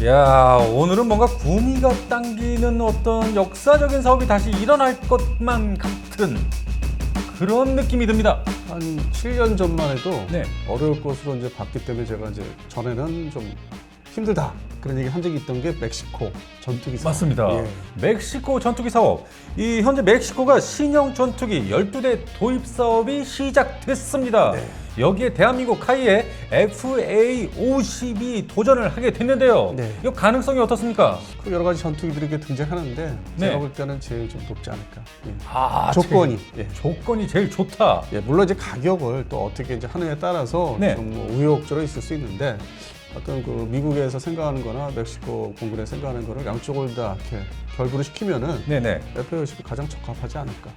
야, 오늘은 뭔가 구미가 당기는 어떤 역사적인 사업이 다시 일어날 것만 같은 그런 느낌이 듭니다. 한 7년 전만 해도 네. 어려울 것으로 이제 봤기 때문에 제가 이제 전에는 좀 힘들다 그런 얘기 한 적이 있던 게 멕시코 전투기 사업. 맞습니다. 예. 멕시코 전투기 사업. 이 현재 멕시코가 신형 전투기 12대 도입 사업이 시작됐습니다. 네. 여기에 대한민국 카이에 FA-50이 도전을 하게 됐는데요. 네. 이 가능성이 어떻습니까? 그 여러 가지 전투기들이 이렇게 등장하는데 네. 제가 볼 때는 제일 좀 높지 않을까. 예. 아, 조건이. 조건이 제일 좋다. 예, 물론 이제 가격을 또 어떻게 이제 하느냐에 따라서 네. 좀 뭐 우여곡절이 있을 수 있는데 어떤 그 미국에서 생각하는 거나 멕시코 공군에 생각하는 거를 양쪽을 다 이렇게 결부를 시키면은 네네. FA-50이 가장 적합하지 않을까.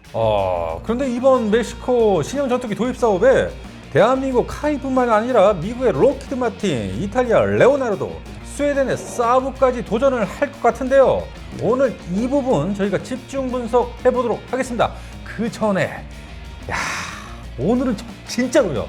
그런데 이번 멕시코 신형 전투기 도입 사업에 대한민국 카이뿐만 아니라 미국의 록히드 마틴, 이탈리아 레오나르도, 스웨덴의 사브까지 도전을 할 것 같은데요. 오늘 이 부분 저희가 집중 분석해 보도록 하겠습니다. 그 전에 오늘은 진짜로요.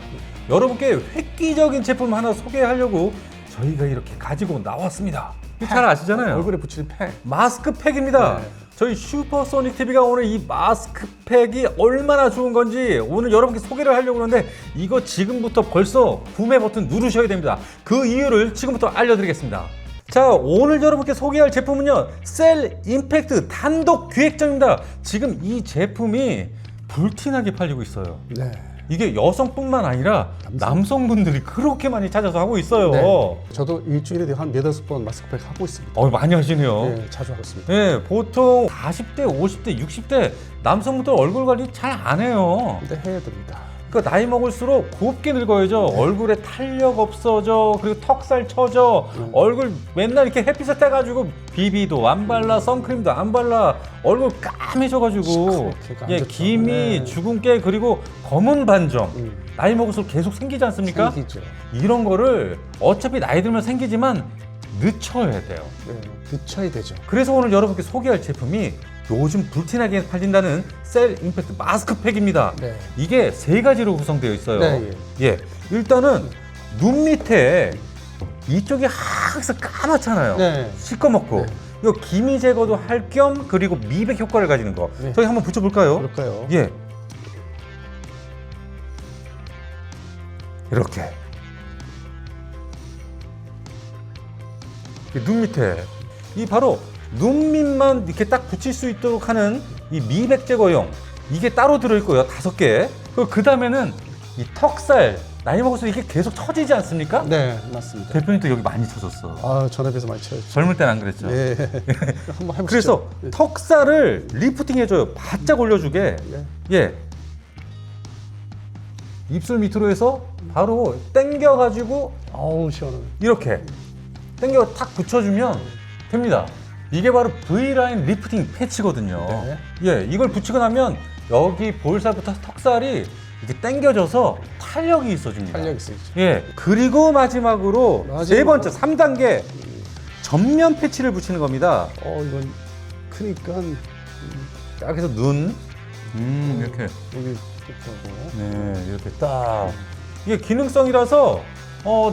여러분께 획기적인 제품 하나 소개하려고 저희가 이렇게 가지고 나왔습니다. 잘 아시잖아요. 얼굴에 붙이는 팩. 마스크팩입니다. 네. 저희 슈퍼소닉 TV가 오늘 이 마스크팩이 얼마나 좋은 건지 오늘 여러분께 소개를 하려고 하는데 이거 지금부터 벌써 구매 버튼 누르셔야 됩니다. 그 이유를 지금부터 알려드리겠습니다. 자, 오늘 여러분께 소개할 제품은요, 셀 임팩트 단독 기획전입니다. 지금 이 제품이 불티나게 팔리고 있어요. 네. 이게 여성뿐만 아니라 남성분들이 그렇게 많이 찾아서 하고 있어요. 네. 저도 일주일에 한 4-5번 마스크팩 하고 있습니다. 많이 하시네요. 네, 자주 하고 있습니다. 네, 보통 40대, 50대, 60대 남성분들 얼굴 관리 잘 안 해요. 근데 해야 됩니다. 그러니까 나이 먹을수록 곱게 늙어야죠. 얼굴에 탄력 없어져, 그리고 턱살 쳐져, 얼굴 맨날 이렇게 햇빛에 떼가지고 비비도 안 발라, 선크림도 안 발라, 얼굴 까매져가지고 시커멓게 안 좋죠. 기미, 네. 주근깨, 그리고 검은 반점 나이 먹을수록 계속 생기지 않습니까? 생기죠. 이런 거를 어차피 나이 들면 생기지만 늦춰야 돼요. 네, 늦춰야 되죠. 그래서 오늘 여러분께 소개할 제품이 요즘 불티나게 팔린다는 셀 임팩트 마스크팩입니다. 네. 이게 3가지로 구성되어 있어요. 네, 예. 일단은 눈 밑에 이쪽이 항상 까맣잖아요. 네. 시꺼멓고. 네. 이거 기미 제거도 할 겸 그리고 미백 효과를 가지는 거. 네. 저희 한번 붙여볼까요? 그럴까요? 예. 이렇게. 눈 밑에. 이 바로 눈 밑만 이렇게 딱 붙일 수 있도록 하는 이 미백 제거용. 이게 따로 들어있고요. 5개. 그 다음에는 이 턱살. 나이 먹을수록 이게 계속 처지지 않습니까? 네, 맞습니다. 대표님도 여기 많이 쳐졌어. 아, 전에 비해서 많이 쳐야죠. 젊을 땐 안 그랬죠? 네. 한번 해보시죠. 그래서 턱살을 리프팅 해줘요. 바짝 올려주게. 네. 예. 입술 밑으로 해서 바로 당겨가지고 아우, 시원하네. 이렇게 당겨 탁 붙여주면 됩니다. 이게 바로 V라인 리프팅 패치거든요. 네. 예, 이걸 붙이고 나면 여기 볼살부터 턱살이 이렇게 당겨져서 탄력이 있어집니다. 탄력 있어요. 예, 그리고 마지막으로 세 번째 3단계 전면 패치를 붙이는 겁니다. 이건 크니까 딱 해서 눈, 이렇게, 여기 이렇게 하고. 네, 이렇게 딱. 이게 기능성이라서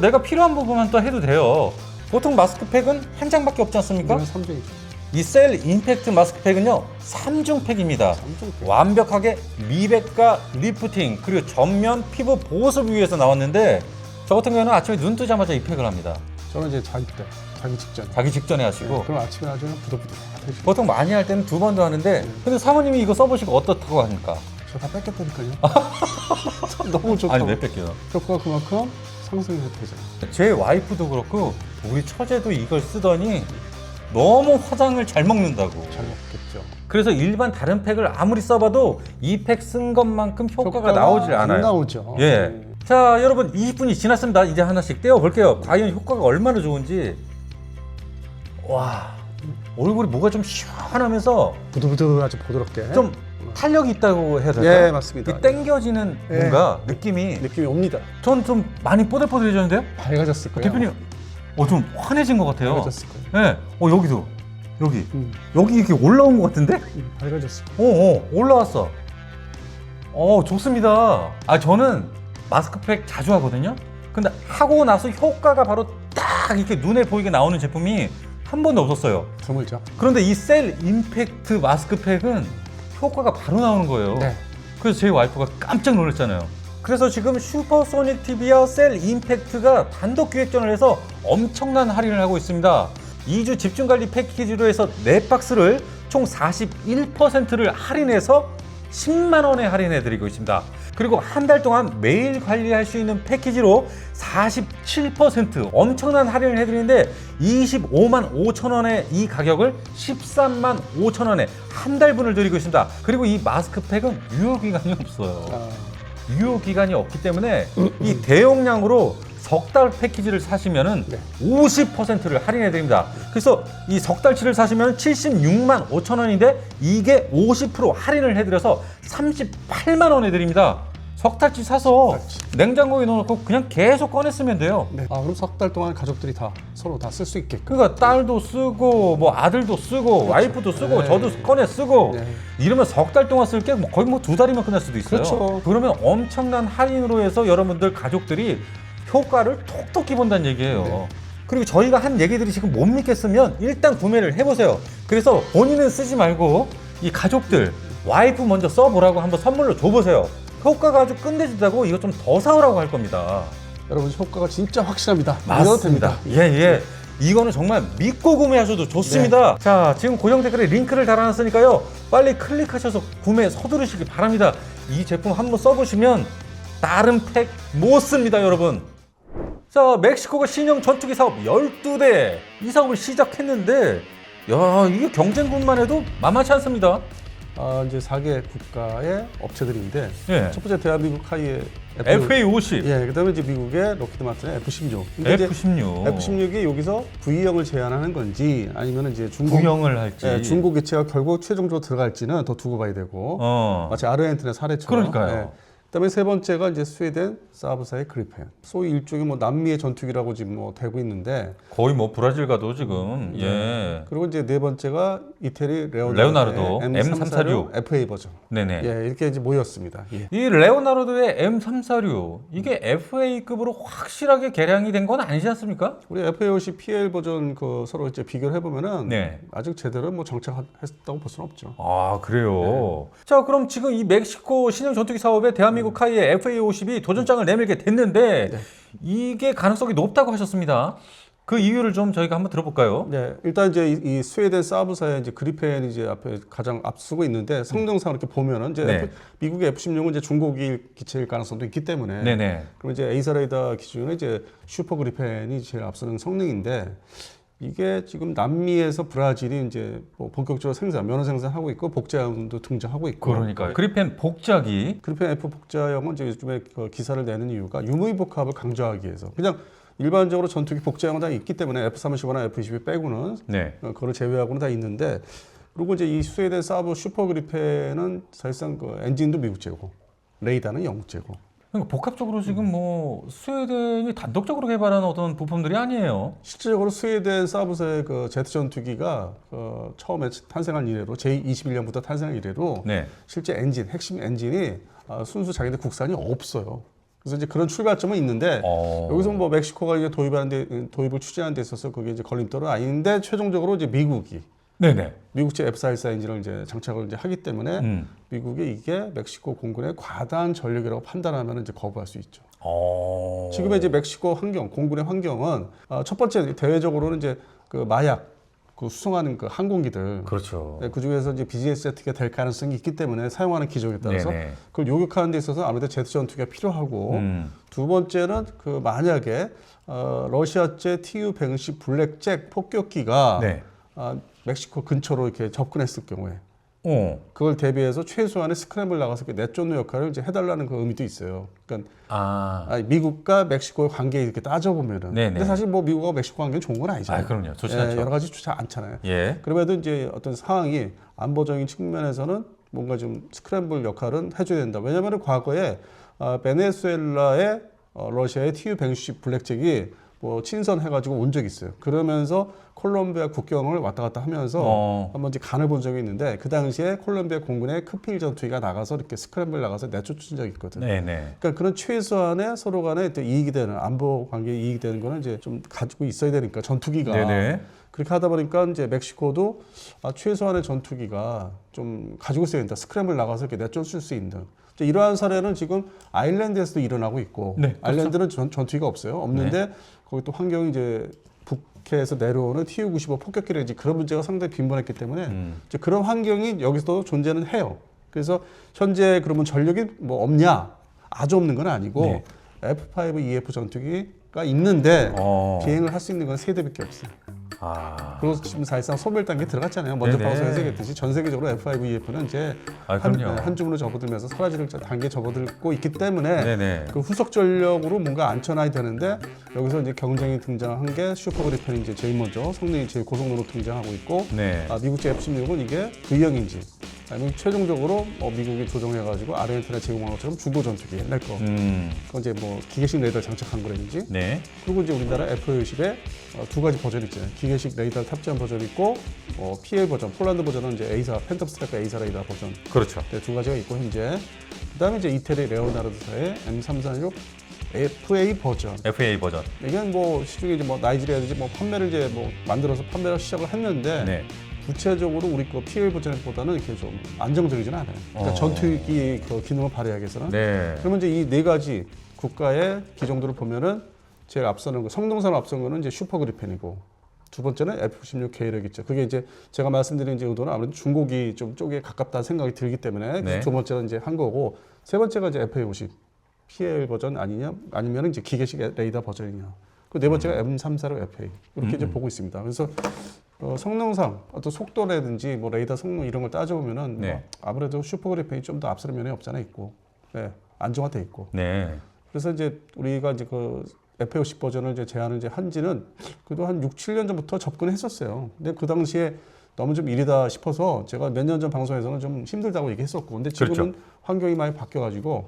내가 필요한 부분만 또 해도 돼요. 보통 마스크팩은 한 장밖에 없지 않습니까? 이건 3종이죠. 이 셀 임팩트 마스크팩은요 3중 팩입니다. 3종 팩. 완벽하게 미백과 리프팅 그리고 전면 피부 보습 위해서 나왔는데 저 같은 경우는 아침에 눈 뜨자마자 이 팩을 합니다. 저는 이제 자기 때, 자기 직전. 자기 직전에 하시고 그럼 아침에 아주 그냥 부들부들하죠. 보통 많이 할 때는 2번도 하는데 근데 사모님이 이거 써보시고 어떻다고 하니까? 저 다 뺏겼다니까요. 너무 좋다. 아니 왜 뺏겨요? 효과가 그만큼 상승해서 되잖아요. 제 와이프도 그렇고 우리 처제도 이걸 쓰더니 너무 화장을 잘 먹는다고. 잘 먹겠죠. 그래서 일반 다른 팩을 아무리 써봐도 이 팩 쓴 것만큼 효과가 나오질 않아요. 안 나오죠. 예. 자, 여러분 20분이 지났습니다. 이제 하나씩 떼어 볼게요. 과연 효과가 얼마나 좋은지. 와, 얼굴이 뭐가 좀 시원하면서 부들부들하죠, 부드럽게. 좀 탄력이 있다고 해야 될까요? 예, 맞습니다. 이 땡겨지는 예. 뭔가 느낌이 느낌이 옵니다. 전 좀 많이 뽀들뽀들해졌는데요? 밝아졌을 거예요. 대표님, 좀 환해진 것 같아요. 밝아졌을 거예요. 네, 여기도 여기 음. 여기 이렇게 올라온 것 같은데? 밝아졌을 거예요. 올라왔어. 좋습니다. 저는 마스크팩 자주 하거든요. 근데 하고 나서 효과가 바로 딱 딱 이렇게 눈에 보이게 나오는 제품이 한 번도 없었어요. 드물죠. 그런데 이 셀 임팩트 마스크팩은 효과가 바로 나오는 거예요. 네. 그래서 제 와이프가 깜짝 놀랐잖아요. 그래서 지금 슈퍼소닉 TV와 셀 임팩트가 단독 기획전을 해서 엄청난 할인을 하고 있습니다. 2주 집중관리 패키지로 해서 4박스를 총 41%를 할인해서 10만 원에 할인해 드리고 있습니다. 그리고 한 달 동안 매일 관리할 수 있는 패키지로 47% 엄청난 할인을 해드리는데 25만 5천 원의 이 가격을 13만 5천 원에 한 달분을 드리고 있습니다. 그리고 이 마스크팩은 유효기간이 없어요. 유효기간이 없기 때문에 이 대용량으로 석 달 패키지를 사시면은 50%를 할인해 드립니다. 그래서 이 석 달치를 사시면 76만 5천 원인데 이게 50% 할인을 해드려서 38만 원에 드립니다. 석 달치 사서 냉장고에 넣어놓고 그냥 계속 꺼내 쓰면 돼요. 네. 그럼 석 달 동안 가족들이 다 서로 다 쓸 수 있게끔. 그러니까 딸도 쓰고 뭐 아들도 쓰고 그렇죠. 와이프도 쓰고 네. 저도 꺼내 쓰고 네. 이러면 석 달 동안 쓸 게 거의 뭐 2달이면 끝날 수도 있어요. 그렇죠. 그러면 엄청난 할인으로 해서 여러분들 가족들이 효과를 톡톡히 본다는 얘기예요. 네. 그리고 저희가 한 얘기들이 지금 못 믿겠으면 일단 구매를 해보세요. 그래서 본인은 쓰지 말고 이 가족들, 와이프 먼저 써보라고 한번 선물로 줘보세요. 효과가 아주 끝내준다고 이거 좀 더 사오라고 할 겁니다. 여러분 효과가 진짜 확실합니다. 믿어도 됩니다. 예. 이거는 정말 믿고 구매하셔도 좋습니다. 자, 지금 고정 댓글에 링크를 달아놨으니까요. 빨리 클릭하셔서 구매 서두르시기 바랍니다. 이 제품 한번 써보시면 다른 팩 못 씁니다, 여러분. 자, 멕시코가 신형 전투기 사업 12대 이 사업을 시작했는데 야, 이게 경쟁군만 해도 만만치 않습니다. 이제 4개 국가의 업체들인데 예. 첫 번째 대한민국 카이의 FA50, 예, 그다음에 이제 미국의 록히드 마틴의 F16. 근데 이제 F16. F16이 여기서 V형을 제한하는 건지 아니면 이제 중국 구형을 할지. 예, 중국 기체가 결국 최종적으로 들어갈지는 더 두고 봐야 되고. 마치 아르헨티나 사례처럼. 그러니까요. 그다음에 세 번째가 이제 스웨덴 사브사의 그리펜. 소위 일종의 뭐 남미의 전투기라고 지금 뭐 되고 있는데. 거의 뭐 브라질 가도 지금 예. 그리고 이제 네 번째가 이태리 레오나르도 M346 FA 버전. 네네. 예, 이렇게 이제 모였습니다. 예. 이 레오나르도의 M346 이게 FA급으로 확실하게 개량이 된 건 아니지 않습니까? 우리 FA50 PL 버전 그 서로 이제 비교를 해보면은 네. 아직 제대로 뭐 정착했다고 볼 수는 없죠. 아 그래요. 자 그럼 지금 이 멕시코 신형 전투기 사업에 대한민국 카이의 FA50이 도전장을 내밀게 됐는데 이게 가능성이 높다고 하셨습니다. 그 이유를 좀 저희가 한번 들어볼까요? 네, 일단 이제 이 스웨덴 사브사의 이제 그리펜이 이제 앞에 가장 앞서고 있는데 성능상 이렇게 보면은 이제 네. 미국의 F16은 이제 중고기 기체일 가능성도 있기 때문에. 네네. 그럼 이제 에이사 레이더 기준은 이제 슈퍼 그리펜이 제일 앞서는 성능인데 이게 지금 남미에서 브라질이 이제 뭐 본격적으로 면허 생산하고 있고 복제형도 등장하고 있고. 그러니까요. 그리펜 복자기. 그리펜 F 복제형은 이제 요즘에 그 기사를 내는 이유가 유무의 복합을 강조하기 위해서. 그냥 일반적으로 전투기 복제형은 다 있기 때문에 F-35나 F-22 빼고는 네. 그걸 제외하고는 다 있는데 그리고 이제 이 스웨덴 사브 슈퍼 그리펜은 사실상 그 엔진도 미국제고 레이더는 영국제고. 그러니까 복합적으로 지금 뭐 스웨덴이 단독적으로 개발한 어떤 부품들이 아니에요. 실질적으로 스웨덴 사브사의 그 제트 전투기가 처음에 탄생한 이래로 제21년부터 탄생한 이래로 네. 실제 엔진 핵심 엔진이 순수 자기네 국산이 없어요. 그래서 이제 그런 출발점은 있는데 여기서 뭐 멕시코가 이제 도입을 추진하는 데 있어서 그게 이제 걸림돌은 아닌데 최종적으로 이제 미국이 네네. 미국제 F414 엔진을 이제 장착을 이제 하기 때문에 미국이 이게 멕시코 공군의 과다한 전력이라고 판단하면 이제 거부할 수 있죠. 지금의 이제 멕시코 환경, 공군의 환경은 첫 번째 대외적으로는 이제 그 마약 그 수송하는 그 항공기들. 그렇죠. 네, 그 중에서 이제 비즈니스 제트가 될 가능성이 있기 때문에 사용하는 기종에 따라서 네네. 그걸 요격하는 데 있어서 아무래도 제트 전투기가 필요하고 두 번째는 그 만약에 러시아제 Tu-160 블랙잭 폭격기가 네. 멕시코 근처로 이렇게 접근했을 경우에 그걸 대비해서 최소한의 스크램블 나가서 내쫓는 역할을 이제 해달라는 그 의미도 있어요. 그러니까 미국과 멕시코의 관계 이렇게 따져보면은. 네네. 근데 사실 뭐 미국과 멕시코 관계는 좋은 건 아니잖아요. 그럼요. 좋지 예, 않죠. 여러 가지 좋지 않잖아요. 예. 그럼에도 이제 어떤 상황이 안보적인 측면에서는 뭔가 좀 스크램블 역할은 해줘야 된다. 왜냐하면 과거에 베네수엘라의 러시아의 Tu-160 블랙잭이 뭐 친선해가지고 온 적이 있어요. 그러면서 콜롬비아 국경을 왔다 갔다 하면서 한번 이제 간을 본 적이 있는데 그 당시에 콜롬비아 공군의 크필 전투기가 나가서 이렇게 스크램블 나가서 내쫓은 적이 있거든. 네네. 그러니까 그런 최소한의 서로 간에 또 이익이 되는 안보 관계에 이익이 되는 거는 이제 좀 가지고 있어야 되니까 전투기가. 네네. 그렇게 하다 보니까 이제 멕시코도 최소한의 전투기가 좀 가지고 있어야 된다. 스크램블 나가서 이렇게 내쫓을 수 있는. 이러한 사례는 지금 아일랜드에서도 일어나고 있고, 네, 그렇죠. 아일랜드는 전투기가 없어요. 없는데 네. 거기 또 환경이 이제 북해에서 내려오는 TU-95 폭격기를 이제 그런 문제가 상당히 빈번했기 때문에 이제 그런 환경이 여기서도 존재는 해요. 그래서 현재 그러면 전력이 뭐 없냐? 아주 없는 건 아니고 네. F-5EF 전투기가 있는데 비행을 할 수 있는 건 3대밖에 없어요. 그리고 지금 사실상 소멸 단계에 들어갔잖아요. 먼저 네네. 방송에서 얘기했듯이 전 세계적으로 F-5EF는 이제 한 줌으로 접어들면서 사라지는 단계에 접어들고 있기 때문에 네네. 그 후속 전력으로 뭔가 안쳐놔야 되는데 여기서 이제 경쟁이 등장한 게 슈퍼 그리펜이 이제 제일 먼저 성능이 제일 고성능으로 등장하고 있고 네. 미국제 F-16은 이게 V형인지 아니면 최종적으로 미국이 조정해가지고 아르헨티나 제공한 것처럼 중고 전투기 옛날 거 그건 이제 뭐 기계식 레이더 장착한 거라든지 네. 그리고 이제 우리나라 F-50에 두 가지 버전이 있잖아요. 기계식 레이더 탑재한 버전이 있고 PL 버전, 폴란드 버전은 이제 A사, 팬텀 스트라이크 A사 레이더 버전. 그렇죠. 네, 두 가지가 있고 현재. 그다음에 이제 이태리 레오나르도사의 M346 FA 버전. FA 버전. 이게 뭐 시중에 이제 뭐 나이지리아든지 뭐 판매를 이제 뭐 만들어서 판매를 시작을 했는데 네. 구체적으로 우리 거 PL 버전보다는 이렇게 좀 안정적이지는 않아요. 그러니까 전투기 그 기능을 발휘하기 위해서는. 네. 그러면 이제 이 네 가지 국가의 기종들을 보면은 제일 앞서는 거, 성능상 앞선 거는 이제 슈퍼 그리펜이고 두 번째는 F-16 계획이죠. 그게 이제 제가 말씀드린 이제 의도는 아무래도 중고기 좀 쪽에 가깝다는 생각이 들기 때문에 네. 두 번째는 이제 한 거고 세 번째가 이제 FA-50 PL 버전 아니냐 아니면 이제 기계식 레이더 버전이냐. 그 네 번째가 M346 FA 이렇게 이제 보고 있습니다. 그래서 성능상 어떤 속도라든지 뭐 레이더 성능 이런 걸 따져보면은 네. 뭐 아무래도 슈퍼 그리펜이 좀 더 앞서는 면이 없잖아 있고, 네, 안정화돼 있고. 네. 그래서 이제 우리가 이제 그 F-50 버전을 이제 제안을 이제 한지는 그래도 한 6, 7년 전부터 접근했었어요. 근데 그 당시에 너무 좀 이르다 싶어서 제가 몇 년 전 방송에서는 좀 힘들다고 얘기했었고, 근데 지금은 그렇죠. 환경이 많이 바뀌어가지고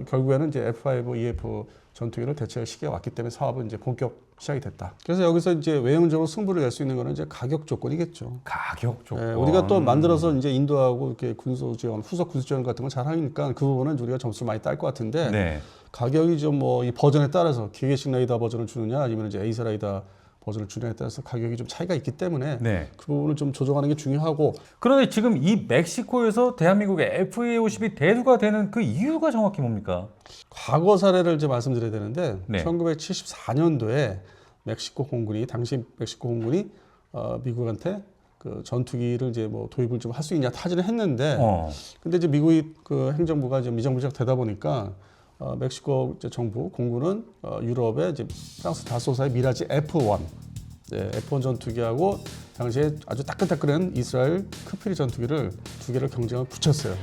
결국에는 이제 F-5EF 전투기를 대체할 시기가 왔기 때문에 사업은 이제 본격 시작이 됐다. 그래서 여기서 이제 외형적으로 승부를 낼 수 있는 거는 이제 가격 조건이겠죠. 가격 조건. 네, 우리가 또 만들어서 이제 인도하고 이렇게 군소 지원, 후속 군수 지원 같은 걸 잘 하니까 그 부분은 우리가 점수를 많이 딸 것 같은데 네. 가격이 좀 뭐 이 버전에 따라서 기계식 레이더 버전을 주느냐 아니면 이제 A사 레이더 버전을 주느냐에 따라서 가격이 좀 차이가 있기 때문에 네. 그 부분을 좀 조정하는 게 중요하고. 그런데 지금 이 멕시코에서 대한민국의 FA-50이 대두가 되는 그 이유가 정확히 뭡니까? 과거 사례를 이제 말씀드려야 되는데 네. 1974년도에 멕시코 공군이 당시 멕시코 공군이 미국한테 그 전투기를 이제 뭐 도입을 좀 할 수 있냐 타진을 했는데 근데 이제 미국이 그 행정부가 이제 미정부작 되다 보니까 멕시코 이제 정부 공군은 유럽의 이제 프랑스 다소사의 미라지 F1 네, F1 전투기하고 당시에 아주 따끈따끈한 이스라엘 크필 전투기를 두 개를 경쟁을 붙였어요.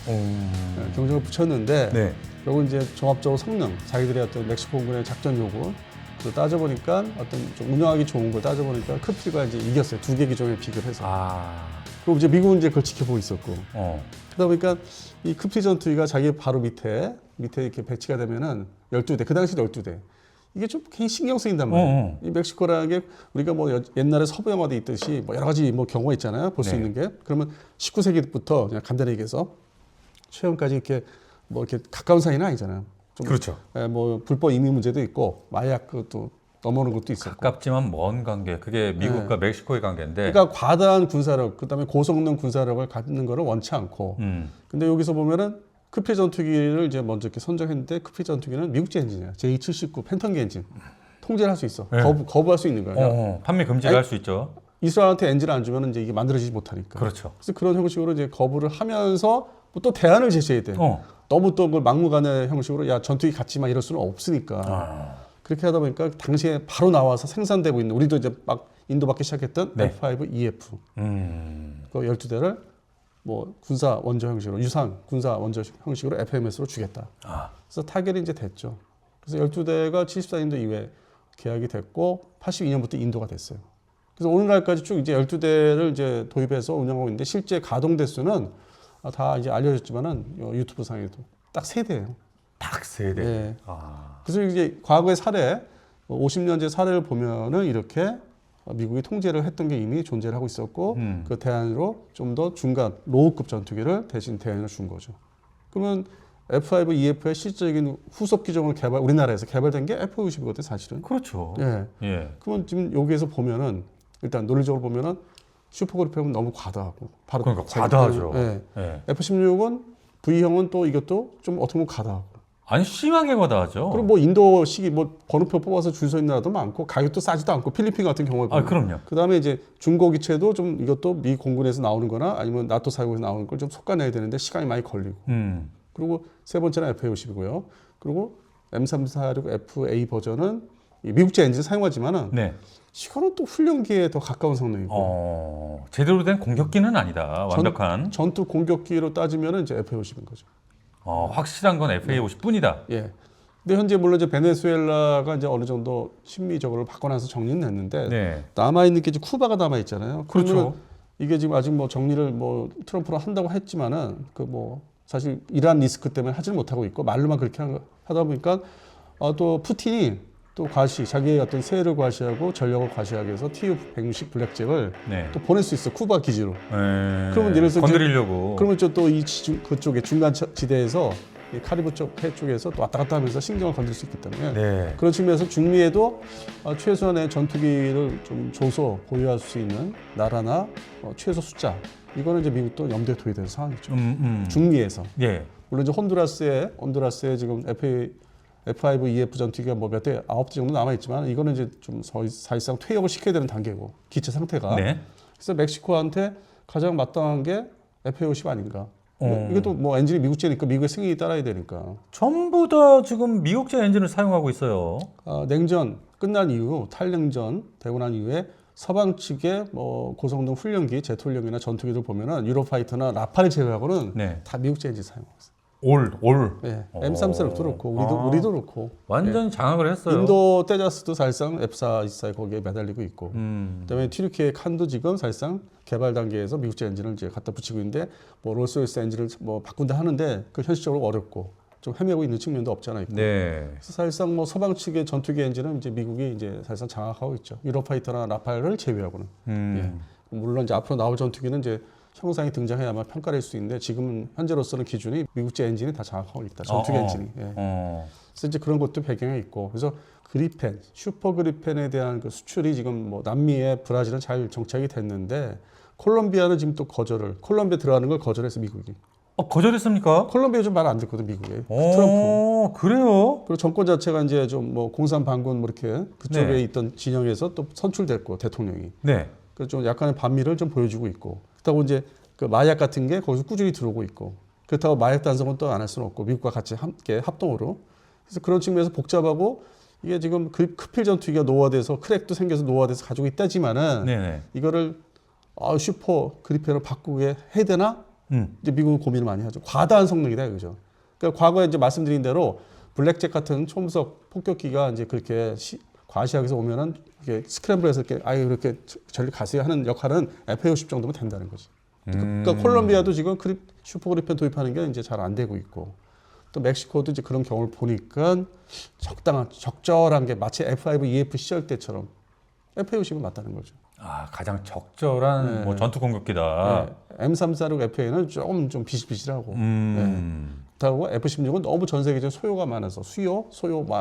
네, 경쟁을 붙였는데 네. 그리고 이제 종합적으로 성능, 자기들의 어떤 멕시코 공군의 작전 요구 그 따져보니까 어떤 좀 운영하기 좋은 걸 따져보니까 크필가 이제 이겼어요. 두 개 기종에 비교를 해서. 그리고 이제 미국은 이제 그걸 지켜보고 있었고. 그러다 보니까 이 크필 전투기가 자기 바로 밑에 이렇게 배치가 되면은 12대, 그 당시 12대. 이게 좀 굉장히 신경 쓰인단 말이에요. 이 멕시코라는 게 우리가 뭐 옛날에 서부 영화도 있듯이 뭐 여러 가지 뭐 경우가 있잖아요. 볼 수 네. 있는 게. 그러면 19세기부터 그냥 간단히 얘기해서 최근까지 이렇게 뭐 이렇게 가까운 사이는 아니잖아요. 좀 그렇죠. 뭐 불법 이민 문제도 있고 마약 그것도 넘어오는 것도 있었고. 가깝지만 먼 관계. 그게 미국과 멕시코의 관계인데. 그러니까 과다한 군사력, 그다음에 고성능 군사력을 갖는 거를 원치 않고. 근데 여기서 보면은 크필 전투기를 이제 먼저 이렇게 선정했는데 크필 전투기는 미국제 엔진이야. J79 팬텀기 엔진. 통제를 할 수 있어. 네. 거부할 수 있는 거야. 판매 금지를 할 수 있죠. 이스라엘한테 엔진을 안 주면 이제 이게 만들어지지 못하니까. 그렇죠. 그래서 그런 형식으로 이제 거부를 하면서 또 대안을 제시해야 돼. 너무 또 그걸 막무가내 형식으로 야 전투기 갖지 마 이럴 수는 없으니까. 그렇게 하다 보니까 당시에 바로 나와서 생산되고 있는 우리도 이제 막 인도받기 시작했던 네. F-5EF 그 12대를 뭐 군사 원조 형식으로 유상 군사 원조 형식으로 FMS로 주겠다. 그래서 타결이 이제 됐죠. 그래서 12대가 74년도 이후에 계약이 됐고 82년부터 인도가 됐어요. 그래서 오늘날까지 쭉 이제 12대를 이제 도입해서 운영하고 있는데 실제 가동 대수는 다 이제 알려졌지만은 유튜브 상에도 딱 3대예요. 딱 3대. 네. 그래서 이제 과거의 사례 50년째 사례를 보면은 이렇게 미국이 통제를 했던 게 이미 존재를 하고 있었고 그 대안으로 좀 더 중간 로우급 전투기를 대신 대안을 준 거죠. 그러면 F5EF의 실질적인 후속 기종을 우리나라에서 개발된 게 F-50이거든 사실은. 그렇죠. 예. 예. 그러면 지금 여기에서 보면은 일단 논리적으로 보면은 슈퍼그리펜은 너무 과다하고 바로 그러니까 과다하죠. 예. 예. F-16은 V형은 또 이것도 좀 어떻게 보면 과다하고. 아니 심하게 과다하죠. 그리고 뭐 인도식이 뭐 번호표 뽑아서 줄 서 있는 나라도 많고 가격도 싸지도 않고 필리핀 같은 경우에 보면. 그럼요. 그다음에 이제 중고 기체도 좀 이것도 미 공군에서 나오는 거나 아니면 나토 사용에서 나오는 걸 좀 솎아내야 되는데 시간이 많이 걸리고. 그리고 세 번째는 F-50이고요. 그리고 M346FA 버전은 미국제 엔진을 사용하지만은 네. 이거는 또 훈련기에 더 가까운 성능이고. 제대로 된 공격기는 아니다. 완벽한. 전투 공격기로 따지면은 이제 F-50인 거죠. 확실한 건 FA-50뿐이다. 예. 근데 현재 물론 이제 베네수엘라가 이제 어느 정도 심리적으로 바꿔놔서 정리는 했는데 네. 남아 있는 게 이제 쿠바가 남아 있잖아요. 그렇죠. 이게 지금 아직 뭐 정리를 뭐 트럼프로 한다고 했지만은 그 뭐 사실 이란 리스크 때문에 하지를 못하고 있고 말로만 그렇게 하다 보니까 또 푸틴이 또 자기의 어떤 세를 과시하고 전력을 과시하기 위해서 TU-160 블랙잭을 네. 또 보낼 수 있어 쿠바 기지로. 그러면 예를 들어서 건드리려고. 그러면 또 이 그쪽에 중간 지대에서 이 카리브 쪽 해 쪽에서 또 왔다 갔다 하면서 신경을 건들 수 있기 때문에 네. 그런 측면에서 중미에도 최소한의 전투기를 좀 줘서 보유할 수 있는 나라나 최소 숫자 이거는 이제 미국도 염두에 둬야 되는 상황이죠. 중미에서. 예. 물론 이제 혼두라스에 지금 F5EF 전투기가 뭐 몇 대, 9대 정도 남아있지만 이거는 이제 좀 사실상 퇴역을 시켜야 되는 단계고 기체 상태가. 네. 그래서 멕시코한테 가장 마땅한 게 F-50 아닌가. 이것도 뭐 엔진이 미국제니까 미국의 승인이 따라야 되니까. 전부 다 지금 미국제 엔진을 사용하고 있어요. 냉전 끝난 이후 탈냉전 되고 난 이후에 서방 측의 뭐 고성능 훈련기, 제트훈련기나 전투기들 보면은 유로파이터나 라팔을 제외하고는 네. 다 미국제 엔진 사용하고 있어요. 올. 네. M346도 그렇고 우리도 그렇고. 완전 장악을 했어요. 인도 테자스도 사실상 F424 거기에 매달리고 있고. 그다음에 튀르키예 칸도 지금 사실상 개발 단계에서 미국제 엔진을 이제 갖다 붙이고 있는데 뭐 롤스로이스 엔진을 뭐 바꾼다 하는데 그 현실적으로 어렵고 좀 헤매고 있는 측면도 없지 않아 있고. 네. 그래서 사실상 뭐 서방 측의 전투기 엔진은 이제 미국이 이제 사실상 장악하고 있죠. 유로파이터나 라팔을 제외하고는. 예. 물론 이제 앞으로 나올 전투기는 이제 형상이 등장해야만 평가를 할 수 있는데 지금 현재로서는 기준이 미국제 엔진이 다 장악하고 있다. 전투기 엔진이. 예. 그래서 이제 그런 것도 배경에 있고 그래서 그리펜, 슈퍼 그리펜에 대한 그 수출이 지금 뭐 남미에 브라질은 잘 정착이 됐는데 콜롬비아는 지금 또 콜롬비아 들어가는 걸 거절해서 미국이. 거절했습니까? 콜롬비아 좀 말 안 듣거든 미국에. 트럼프. 그래요? 그리고 정권 자체가 이제 좀 뭐 공산 반군 뭐 이렇게 그쪽에 네. 있던 진영에서 또 선출됐고 대통령이. 네. 그래서 좀 약간의 반미를 좀 보여주고 있고. 그렇다고 이제 그 마약 같은 게 거기서 꾸준히 들어오고 있고. 그렇다고 마약 단속은 또 안 할 수는 없고 미국과 같이 함께 합동으로. 그래서 그런 측면에서 복잡하고 이게 지금 크필 전투기가 노화돼서 크랙도 생겨서 노화돼서 가지고 있다지만은 네네. 이거를 슈퍼 그리펜으로 바꾸게 해야 되나? 이제 미국은 고민을 많이 하죠. 과다한 성능이다 이거죠. 그러니까 과거에 이제 말씀드린 대로 블랙잭 같은 초음속 폭격기가 이제 그렇게 과시하게서 오면은 이게 스크램블해서 이렇게 아예 그렇게 전리 가세요 하는 역할은 F-50 정도면 된다는 거지. 그러니까 콜롬비아도 지금 슈퍼 그리펜 도입하는 게 이제 잘 안 되고 있고 또 멕시코도 이제 그런 경우를 보니까 적절한 게 마치 F5EF 시절 때처럼 F-50은 맞다는 거죠. 가장 적절한 뭐 전투 공격기다. 네. M346FA는 좀 비실비실하고. 그렇다고 F-16은 너무 전 세계적인 소요가 많아서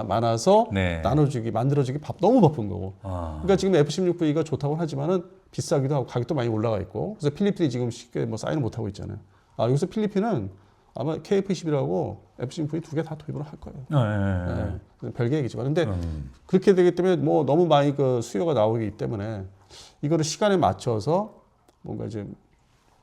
많아서 네. 만들어주기 너무 바쁜 거고. 그러니까 지금 F-16V가 좋다고 하지만은 비싸기도 하고 가격도 많이 올라가 있고. 그래서 필리핀이 지금 쉽게 뭐 사인을 못 하고 있잖아요. 여기서 필리핀은 아마 KF-10이라고 F-16V 두 개 다 도입을 할 거예요. 네. 별개 얘기지만. 근데 그렇게 되기 때문에 뭐 너무 많이 그 수요가 나오기 때문에 이거를 시간에 맞춰서 뭔가 이제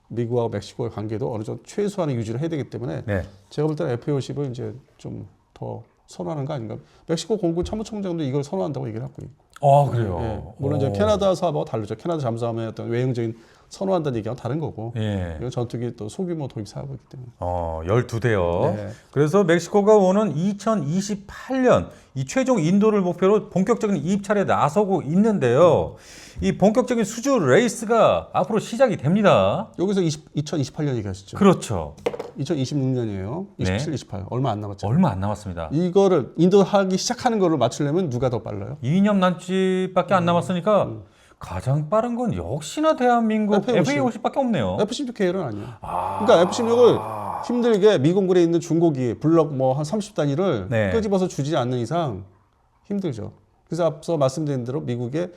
미국하고 멕시코의 관계도 어느 정도 최소한의 유지를 해야 되기 때문에 네. 제가 볼 때는 F-50을 이제 좀 더 선호하는 거 아닌가. 멕시코 공군 참모총장도 이걸 선호한다고 얘기를 하고 있고. 그래요. 예. 물론 이제 캐나다 사업하고 다르죠. 캐나다 잠수함의 어떤 외형적인 선호한다는 얘기하고 다른 거고. 예. 이건 전투기 또 소규모 도입 사업이기 때문에. 12대요. 네. 그래서 멕시코가 오는 2028년 이 최종 인도를 목표로 본격적인 입찰에 나서고 있는데요. 이 본격적인 수주 레이스가 앞으로 시작이 됩니다. 여기서 2028년 얘기하시죠. 그렇죠. 2026년이에요. 27, 네. 28 얼마 안 남았죠. 얼마 안 남았습니다. 이거를 인도 하기 시작하는 거를 맞추려면 누가 더 빨라요? 2년 남짓밖에 안 남았으니까 가장 빠른 건 역시나 대한민국 FA50밖에 없네요. F-16K는 아니에요. 그러니까 F-16을 힘들게 미공군에 있는 중고기 블럭 뭐 한 30단위를 네. 끄집어서 주지 않는 이상 힘들죠. 그래서 앞서 말씀드린 대로 미국의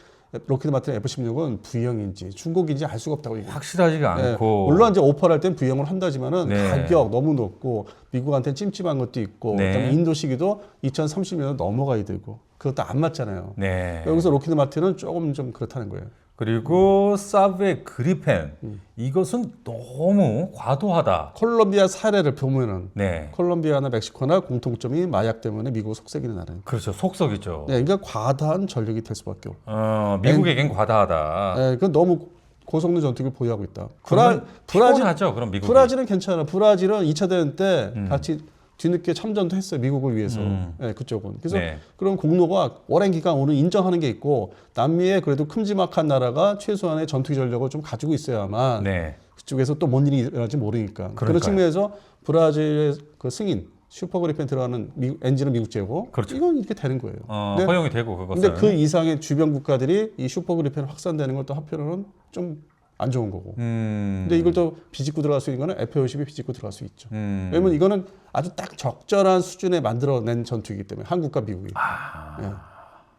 로키드 마틴 F-16은 V형인지 중고기인지 알 수가 없다고 얘기해요. 확실하지가 네, 않고. 물론 이제 오퍼를 할 땐 V형을 한다지만은 네. 가격 너무 높고 미국한테는 찜찜한 것도 있고 네. 그다음에 인도 시기도 2030년 넘어가야 되고 그것도 안 맞잖아요. 네. 여기서 로키드 마틴은 조금 좀 그렇다는 거예요. 그리고 사브의 그리펜 이것은 너무 과도하다. 콜롬비아 사례를 보면은 네. 콜롬비아나 멕시코나 공통점이 마약 때문에 미국을 속삭이는 나라니까. 그렇죠. 속썩이죠. 네, 그러니까 과다한 전력이 될 수밖에 없고. 미국에겐 과다하다. 네, 그 너무 고성능 전투기를 보유하고 있다. 피곤하죠. 그럼 미국이. 브라질은 괜찮아. 브라질은 2차 대전 때 같이 뒤늦게 참전도 했어요. 미국을 위해서. 네, 그쪽은. 그래서 네. 그런 공로가 오랜 기간 오늘 인정하는 게 있고 남미에 그래도 큼지막한 나라가 최소한의 전투기 전력을 좀 가지고 있어야만 네. 그쪽에서 또 뭔 일이 일어날지 모르니까. 그런 그러니까요. 측면에서 브라질의 그 승인 슈퍼그리펜 들어가는 엔진은 미국제고 그렇죠. 이건 이렇게 되는 거예요. 근데, 허용이 되고 그것은. 근데 그 이상의 주변 국가들이 이 슈퍼그리펜 확산되는 걸 또 한편으로는 좀 안 좋은 거고. 근데 이걸 또 비집고 들어갈 수 있는 거는 F-50이 비집고 들어갈 수 있죠. 왜냐면 이거는 아주 딱 적절한 수준에 만들어낸 전투이기 때문에 한국과 미국이. 예.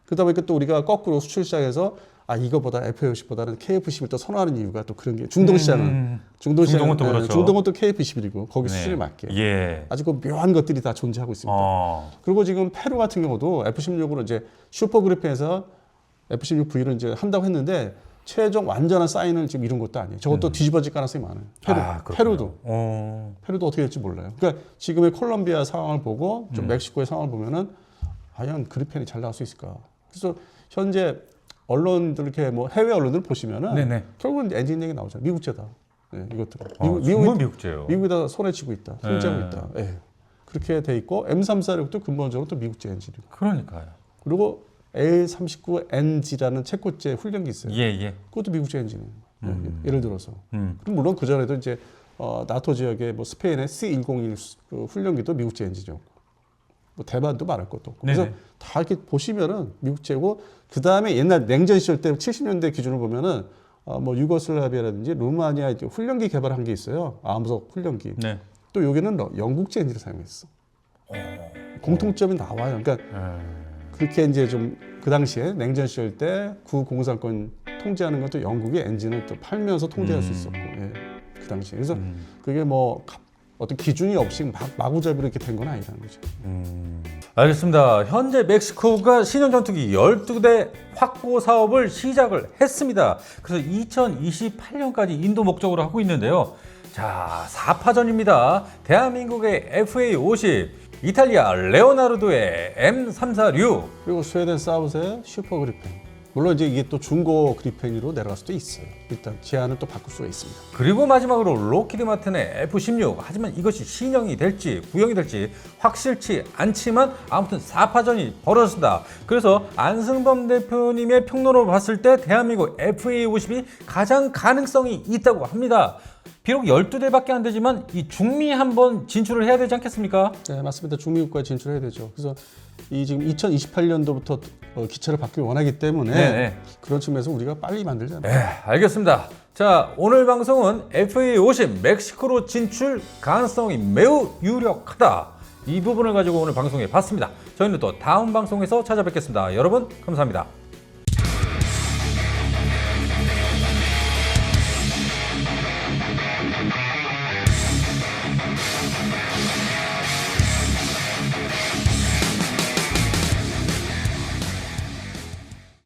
그러다 보니까 또 우리가 거꾸로 수출 시장에서 이거보다 F-50보다는 KF-11을 또 선호하는 이유가 또 그런 게 중동 시장은 중동은 또 그렇죠. 중동은 또 KF-11이고 거기 네. 수준에 맞게 예. 아주 그 묘한 것들이 다 존재하고 있습니다. 그리고 지금 페루 같은 경우도 F-16으로 이제 슈퍼그리펜에서 F-16V를 이제 한다고 했는데 최종 완전한 사인을 지금 이룬 것도 아니에요. 저것도 뒤집어질 가능성이 많아요. 페루도 어떻게 될지 몰라요. 그러니까 지금의 콜롬비아 상황을 보고 좀 멕시코의 상황을 보면은 과연 그리펜이 잘 나올 수 있을까? 그래서 현재 언론들 이렇게 뭐 해외 언론들 보시면은 네네. 결국은 엔진 얘기 나오잖아요. 미국제다. 네, 이것들은. 정말 미국제요. 미국에다 손에 쥐고 있다. 통제하고 있다. 예. 그렇게 돼 있고 M346도 근본적으로 또 미국제 엔진이고. 그러니까요. 그리고 L39NG라는 체코제 훈련기 있어요. 예. 그것도 미국제 엔진이에요. 예를 들어서. 그럼 물론 그 전에도 이제 나토 지역의 뭐 스페인의 C101 그 훈련기도 미국제 엔진이었고, 뭐 대만도 말할 것도 없고. 그래서 네네. 다 이렇게 보시면은 미국제고, 그 다음에 옛날 냉전 시절 때 70년대 기준으로 보면은 뭐 유고슬라비아라든지 루마니아 이제 훈련기 개발한 게 있어요. 암석 훈련기. 네. 또 여기는 영국제 엔진을 사용했어. 공통점이 나와요. 그러니까 그렇게 이제 좀 그 당시에 냉전 시절 때 구공산권 통제하는 것도 영국의 엔진을 또 팔면서 통제할 수 있었고, 예, 그 당시에. 그래서 그게 뭐 어떤 기준이 없이 마구잡이로 이렇게 된 건 아니라는 거죠. 알겠습니다. 현재 멕시코가 신형 전투기 12대 확보 사업을 시작을 했습니다. 그래서 2028년까지 인도 목적으로 하고 있는데요. 자, 4파전입니다. 대한민국의 FA50, 이탈리아 레오나르도의 M346, 그리고 스웨덴 사우스의 슈퍼그리펜. 물론 이제 이게 또 중고 그리펜으로 내려갈 수도 있어요. 일단 제한을 또 바꿀 수가 있습니다. 그리고 마지막으로 로키드 마틴의 F16. 하지만 이것이 신형이 될지 구형이 될지 확실치 않지만 아무튼 4파전이 벌어졌습니다. 그래서 안승범 대표님의 평론으로 봤을 때 대한민국 FA50이 가장 가능성이 있다고 합니다. 비록 12대밖에 안 되지만 이 중미 한번 진출을 해야 되지 않겠습니까? 네, 맞습니다. 중미국가에 진출해야 되죠. 그래서 이 지금 2028년도부터 기체를 받기 원하기 때문에 네네. 그런 측면에서 우리가 빨리 만들잖아요. 네, 알겠습니다. 자, 오늘 방송은 FA50 멕시코로 진출 가능성이 매우 유력하다. 이 부분을 가지고 오늘 방송에 봤습니다. 저희는 또 다음 방송에서 찾아뵙겠습니다. 여러분 감사합니다.